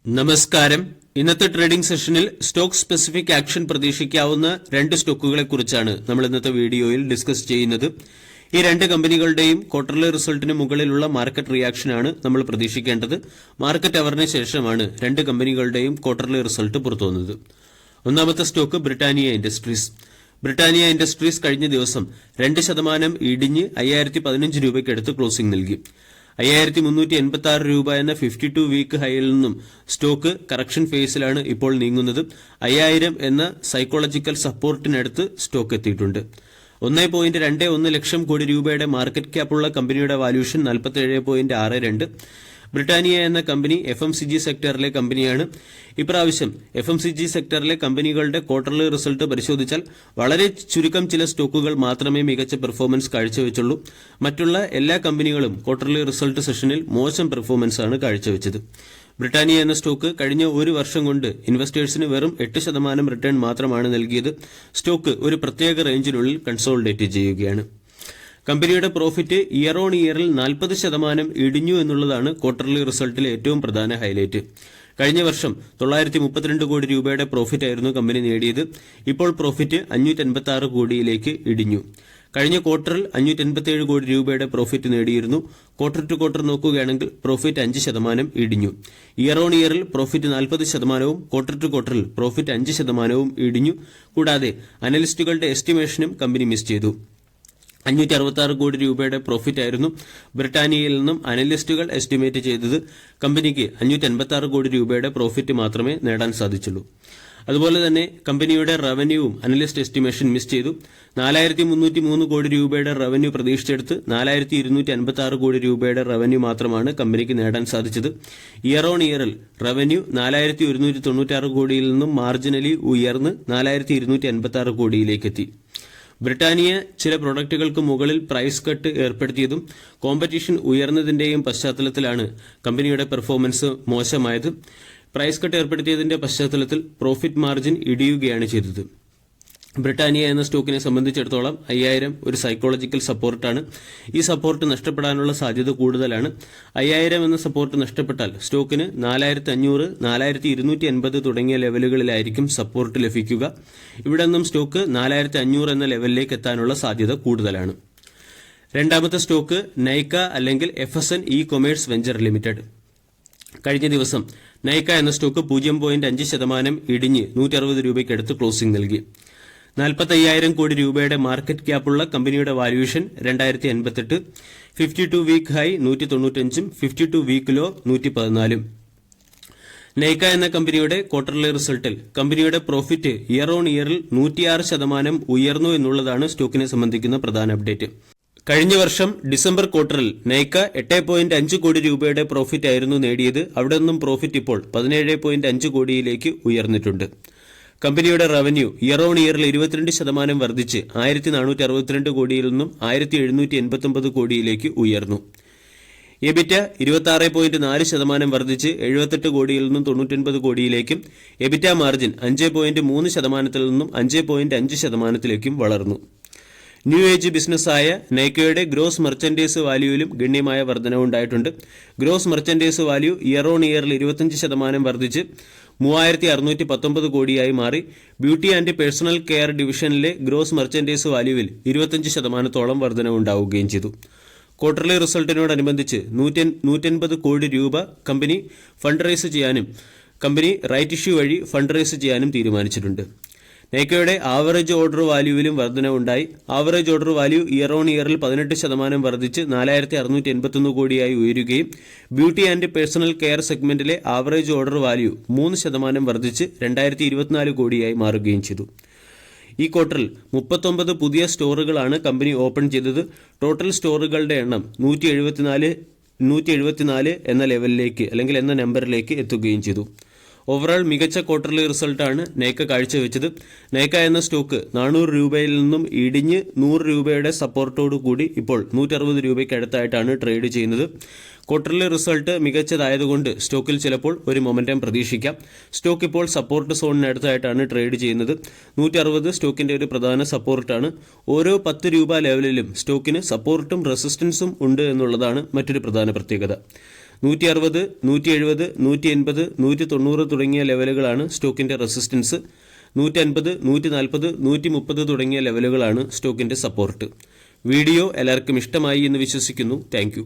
നമസ്കാരം. ഇന്നത്തെ ട്രേഡിംഗ് സെഷനിൽ സ്റ്റോക്ക് സ്പെസിഫിക് ആക്ഷൻ പ്രതീക്ഷിക്കാവുന്ന രണ്ട് സ്റ്റോക്കുകളെ കുറിച്ചാണ് നമ്മൾ ഇന്നത്തെ വീഡിയോയിൽ ഡിസ്കസ് ചെയ്യുന്നത്. ഈ രണ്ട് കമ്പനികളുടെയും ക്വാർട്ടർലി റിസൾട്ടിന് മുകളിലുള്ള മാർക്കറ്റ് റിയാക്ഷനാണ് നമ്മൾ പ്രതീക്ഷിക്കേണ്ടത്. മാർക്കറ്റ് അവറിന് ശേഷമാണ് രണ്ട് കമ്പനികളുടെയും ക്വാർട്ടർലി റിസൾട്ട് പുറത്തുവന്നത്. ഒന്നാമത്തെ stock Britannia industries. Britannia industries കഴിഞ്ഞ ദിവസം 2% ഇടിഞ്ഞ് 5015 രൂപയ്ക്കടുത്ത് ക്ലോസിംഗ് നൽകി. 5386 രൂപ എന്ന 52 വീക്ക് ഹൈയിൽ നിന്നും സ്റ്റോക്ക് കറക്ഷൻ ഫേസിലാണ് ഇപ്പോൾ നീങ്ങുന്നത്. 5000 എന്ന സൈക്കോളജിക്കൽ സപ്പോർട്ടിനടുത്ത് സ്റ്റോക്ക് എത്തിയിട്ടുണ്ട്. 1.21 ലക്ഷം കോടി രൂപയുടെ മാർക്കറ്റ് ക്യാപ്പുള്ള കമ്പനിയുടെ വാല്യൂഷൻ 47.62. ബ്രിട്ടാനിയ എന്ന കമ്പനി FMCG സെക്ടറിലെ കമ്പനിയാണ്. ഇപ്രാവശ്യം FMCG സെക്ടറിലെ കമ്പനികളുടെ ക്വാർട്ടർലി റിസൾട്ട് പരിശോധിച്ചാൽ വളരെ ചുരുക്കം ചില സ്റ്റോക്കുകൾ മാത്രമേ മികച്ച പെർഫോമൻസ് കാഴ്ചവെച്ചുള്ളൂ. മറ്റുള്ള എല്ലാ കമ്പനികളും ക്വാർട്ടർലി റിസൾട്ട് സെഷനിൽ മോശം പെർഫോമൻസ് ആണ് കാഴ്ചവെച്ചത്. ബ്രിട്ടാനിയ എന്ന സ്റ്റോക്ക് കഴിഞ്ഞ ഒരു വർഷം കൊണ്ട് ഇൻവെസ്റ്റേഴ്സിന് വെറും 8% റിട്ടേൺ മാത്രമാണ് നൽകിയത്. സ്റ്റോക്ക് ഒരു പ്രത്യേക റേഞ്ചിനുള്ളിൽ കൺസോളിഡേറ്റ് ചെയ്യുകയാണ്. കമ്പനിയുടെ പ്രോഫിറ്റ് ഇയർ ഓൺ ഇയറിൽ 40% ഇടിഞ്ഞു എന്നുള്ളതാണ് ക്വാർട്ടർലി റിസൾട്ടിലെ ഏറ്റവും പ്രധാന ഹൈലൈറ്റ്. കഴിഞ്ഞ വർഷം 932 കോടി രൂപയുടെ പ്രോഫിറ്റ് ആയിരുന്നു കമ്പനി നേടിയത്. ഇപ്പോൾ പ്രോഫിറ്റ് 586 കോടിയിലേക്ക് ഇടിഞ്ഞു. കഴിഞ്ഞ ക്വാർട്ടറിൽ 587 കോടി രൂപയുടെ പ്രോഫിറ്റ് നേടിയിരുന്നു. ക്വാർട്ടർ ടു ക്വാർട്ടർ നോക്കുകയാണെങ്കിൽ പ്രോഫിറ്റ് 5% ഇടിഞ്ഞു. ഇയർ ഓൺ ഇയറിൽ പ്രോഫിറ്റ് 40%, ക്വാർട്ടർ ടു ക്വാർട്ടറിൽ പ്രോഫിറ്റ് 5% ഇടിഞ്ഞു. കൂടാതെ അനലിസ്റ്റുകളുടെ എസ്റ്റിമേഷനും കമ്പനി മിസ് ചെയ്തു. 566 കോടി രൂപയുടെ പ്രോഫിറ്റ് ആയിരുന്നു ബ്രിട്ടാനിയയിൽ നിന്നും അനലിസ്റ്റുകൾ എസ്റ്റിമേറ്റ് ചെയ്തത്. കമ്പനിക്ക് 586 കോടി രൂപയുടെ പ്രോഫിറ്റ് മാത്രമേ നേടാൻ സാധിച്ചുള്ളൂ. അതുപോലെ തന്നെ കമ്പനിയുടെ റവന്യൂവും അനലിസ്റ്റ് എസ്റ്റിമേഷൻ മിസ് ചെയ്തു. 4303 കോടി രൂപയുടെ റവന്യൂ പ്രതീക്ഷിച്ചെടുത്ത് 4256 കോടി രൂപയുടെ റവന്യൂ മാത്രമാണ് കമ്പനിക്ക് നേടാൻ സാധിച്ചത്. ഇയർ ഓൺ ഇയറിൽ റവന്യൂ 4196 കോടിയിൽ നിന്നും മാർജിനലി ഉയർന്ന് 4256 കോടിയിലേക്കെത്തി. ബ്രിട്ടാനിയ ചില പ്രൊഡക്റ്റുകൾക്ക് മുകളിൽ പ്രൈസ് കട്ട് ഏർപ്പെടുത്തിയതും കോമ്പറ്റീഷൻ ഉയർന്നതിന്റെയും പശ്ചാത്തലത്തിലാണ് കമ്പനിയുടെ പെർഫോമൻസ് മോശമായത്. പ്രൈസ് കട്ട് ഏർപ്പെടുത്തിയതിന്റെ പശ്ചാത്തലത്തിൽ പ്രോഫിറ്റ് മാർജിൻ ഇടിയുകയാണ് ചെയ്തത്. ബ്രിട്ടാനിയ എന്ന സ്റ്റോക്കിനെ സംബന്ധിച്ചിടത്തോളം 5000 ഒരു സൈക്കോളജിക്കൽ സപ്പോർട്ടാണ്. ഈ സപ്പോർട്ട് നഷ്ടപ്പെടാനുള്ള സാധ്യത കൂടുതലാണ്. 5000 എന്ന സപ്പോർട്ട് നഷ്ടപ്പെട്ടാൽ സ്റ്റോക്കിന് 4500, 4280 തുടങ്ങിയ ലെവലുകളിലായിരിക്കും സപ്പോർട്ട് ലഭിക്കുക. ഇവിടെ നിന്നും സ്റ്റോക്ക് 4500 എന്ന ലെവലിലേക്ക് എത്താനുള്ള സാധ്യത കൂടുതലാണ്. രണ്ടാമത്തെ സ്റ്റോക്ക് നൈക്ക അല്ലെങ്കിൽ FSN ഇ-കൊമേഴ്സ് വെഞ്ചർ ലിമിറ്റഡ്. കഴിഞ്ഞ ദിവസം നൈക്ക എന്ന സ്റ്റോക്ക് 0.5% ഇടിഞ്ഞ് 160 രൂപയ്ക്കടുത്ത് ക്ലോസിംഗ് നൽകി. 45,000 കോടി രൂപയുടെ മാർക്കറ്റ് ക്യാപ്പുള്ള കമ്പനിയുടെ valuation 2088, 52 week high 195, 52 week low 114. Nykaa എന്ന കമ്പനിയുടെ ക്വാർട്ടർലി റിസൾട്ടിൽ കമ്പനിയുടെ പ്രോഫിറ്റ് ഇയർ ഓൺ ഇയറിൽ 106% ഉയർന്നു എന്നുള്ളതാണ് സ്റ്റോക്കിനെ സംബന്ധിക്കുന്ന പ്രധാന അപ്ഡേറ്റ്. കഴിഞ്ഞ വർഷം ഡിസംബർ ക്വാർട്ടറിൽ നൈക്ക 8.5 കോടി രൂപയുടെ പ്രോഫിറ്റ് ആയിരുന്നു നേടിയത്. അവിടെ നിന്നും പ്രോഫിറ്റ് ഇപ്പോൾ 17.5 കോടിയിലേക്ക് ഉയർന്നിട്ടുണ്ട്. കമ്പനിയുടെ റവന്യൂ ഇയർ ഓൺ ഇയറിൽ 22% വർദ്ധിച്ച് 1462 കോടിയിൽ നിന്നും 1789 കോടിയിലേക്ക് ഉയർന്നു. എബിറ്റ 26.4% വർദ്ധിച്ച് 78 കോടിയിൽ നിന്നും 99 കോടിയിലേക്കും എബിറ്റ മാർജിൻ 5.3% നിന്നും 5.5% വളർന്നു. ന്യൂ ഏജ് ബിസിനസ്സായ നൈക്കയുടെ ഗ്രോസ് മെർച്ചന്റൈസ് വാല്യൂവിലും ഗണ്യമായ വർധനവുണ്ടായിട്ടുണ്ട്. Gross merchandise value year on ഇയറിൽ 25% വർദ്ധിച്ച് 3619 കോടിയായി മാറി. ബ്യൂട്ടി ആൻഡ് പേഴ്സണൽ കെയർ ഡിവിഷനിലെ ഗ്രോസ് മെർച്ചന്റൈസ് വാല്യൂവിൽ 25% വർധനവുണ്ടാവുകയും ചെയ്തു. ക്വാർട്ടർലി റിസൾട്ടിനോടനുബന്ധിച്ച് 180 കോടി രൂപ കമ്പനി ഫണ്ട് റൈസ് ചെയ്യാനും കമ്പനി റൈറ്റ് ഇഷ്യൂ വഴി ഫണ്ട് റൈസ് ചെയ്യാനും തീരുമാനിച്ചിട്ടുണ്ട്. നൈക്കയുടെ ആവറേജ് ഓർഡർ വാല്യൂവിലും വർധനവുണ്ടായി. Average order value year on ഇയറിൽ 18% വർദ്ധിച്ച് 4681 കോടിയായി ഉയരുകയും ബ്യൂട്ടി ആൻഡ് പേഴ്സണൽ കെയർ സെഗ്മെന്റിലെ ആവറേജ് ഓർഡർ വാല്യൂ 3% വർദ്ധിച്ച് 2024 കോടിയായി മാറുകയും ചെയ്തു. ഈ ക്വാർട്ടറിൽ 39 പുതിയ സ്റ്റോറുകളാണ് കമ്പനി ഓപ്പൺ ചെയ്തത്. ടോട്ടൽ സ്റ്റോറുകളുടെ എണ്ണം 174 എന്ന ലെവലിലേക്ക് അല്ലെങ്കിൽ എന്ന നമ്പറിലേക്ക് എത്തുകയും ചെയ്തു. ഓവറോൾ മികച്ച ക്വാർട്ടർലി റിസൾട്ടാണ് നൈക്ക കാഴ്ചവെച്ചത്. നൈക്ക എന്ന സ്റ്റോക്ക് 400 രൂപയിൽ നിന്നും ഇടിഞ്ഞ് 100 രൂപയുടെ സപ്പോർട്ടോടു കൂടി ഇപ്പോൾ 160 രൂപയ്ക്ക് അടുത്തായിട്ടാണ് ട്രേഡ് ചെയ്യുന്നത്. ക്വാർട്ടർലി റിസൾട്ട് മികച്ചതായതുകൊണ്ട് സ്റ്റോക്കിൽ ചിലപ്പോൾ ഒരു മൊമെന്റം പ്രതീക്ഷിക്കാം. സ്റ്റോക്ക് ഇപ്പോൾ സപ്പോർട്ട് സോണിനടുത്തായിട്ടാണ് ട്രേഡ് ചെയ്യുന്നത്. 160 സ്റ്റോക്കിന്റെ ഒരു പ്രധാന സപ്പോർട്ടാണ്. ഓരോ 10 രൂപ ലെവലിലും സ്റ്റോക്കിന് സപ്പോർട്ടും റെസിസ്റ്റൻസും ഉണ്ട് എന്നുള്ളതാണ് മറ്റൊരു പ്രധാന പ്രത്യേകത. 160, 170, 180, 190 തുടങ്ങിയ ലെവലുകളാണ് സ്റ്റോക്കിന്റെ റെസിസ്റ്റൻസ്. 150, 140, 130 തുടങ്ങിയ ലെവലുകളാണ് സ്റ്റോക്കിന്റെ സപ്പോർട്ട്. വീഡിയോ എല്ലാവർക്കും ഇഷ്ടമായി എന്ന് വിശ്വസിക്കുന്നു. താങ്ക്